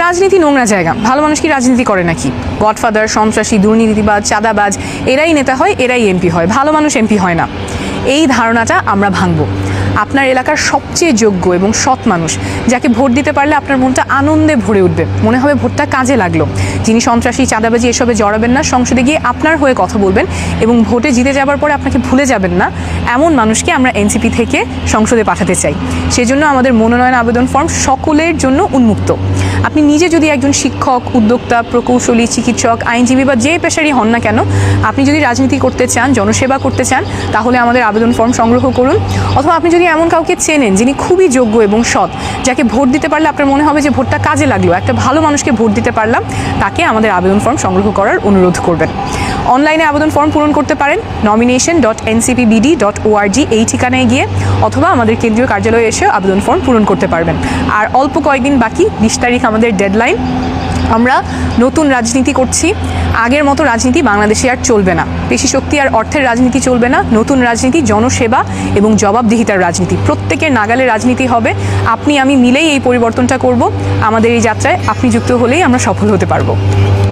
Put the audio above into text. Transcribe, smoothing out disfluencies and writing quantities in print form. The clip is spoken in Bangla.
রাজনীতি নোংরা জায়গা, ভালো মানুষ কি রাজনীতি করে নাকি? গডফাদার, সন্ত্রাসী, দুর্নীতিবাজ, চাঁদাবাজ এরাই নেতা হয়, এরাই এমপি হয়, ভালো মানুষ এমপি হয় না। এই ধারণাটা আমরা ভাঙব। আপনার এলাকার সবচেয়ে যোগ্য এবং সৎ মানুষ, যাকে ভোট দিতে পারলে আপনার মনটা আনন্দে ভরে উঠবে, মনে হবে ভোটটা কাজে লাগলো, যিনি সন্ত্রাসী, চাঁদাবাজি এসবে জড়াবেন না, সংসদে গিয়ে আপনার হয়ে কথা বলবেন এবং ভোটে জিতে যাবার পরে আপনাকে ভুলে যাবেন না, এমন মানুষকে আমরা এনসিপি থেকে সংসদে পাঠাতে চাই। সেজন্য আমাদের মনোনয়ন আবেদন ফর্ম সকলের জন্য উন্মুক্ত। আপনি নিজে যদি একজন শিক্ষক, উদ্যোক্তা, প্রকৌশলী, চিকিৎসক, আইনজীবী বা যে পেশারই হন না কেন, আপনি যদি রাজনীতি করতে চান, জনসেবা করতে চান, তাহলে আমাদের আবেদন ফর্ম সংগ্রহ করুন। অথবা আপনি যদি এমন কাউকে চেনেন যিনি খুবই যোগ্য এবং সৎ, যাকে ভোট দিতে পারলে আপনার মনে হবে যে ভোটটা কাজে লাগলো, একটা ভালো মানুষকে ভোট দিতে পারলাম, তাকে আমাদের আবেদন ফর্ম সংগ্রহ করার অনুরোধ করবেন। অনলাইনে আবেদন ফর্ম পূরণ করতে পারেন nomination.ncpbd.org এই ঠিকানায় গিয়ে, অথবা আমাদের কেন্দ্রীয় কার্যালয়ে এসে আবেদন ফর্ম পূরণ করতে পারবেন। আর অল্প কয়েকদিন বাকি, 20 তারিখ আমাদের ডেডলাইন। আমরা নতুন রাজনীতি করছি, আগের মতো রাজনীতি বাংলাদেশে আর চলবে না, পেশি শক্তি আর অর্থের রাজনীতি চলবে না, নতুন রাজনীতি জনসেবা এবং জবাবদিহিতার রাজনীতি, প্রত্যেকের নাগালে রাজনীতি হবে। আপনি আমি মিলেই এই পরিবর্তনটা করব। আমাদের এই যাত্রায় আপনি যুক্ত হলেই আমরা সফল হতে পারবো।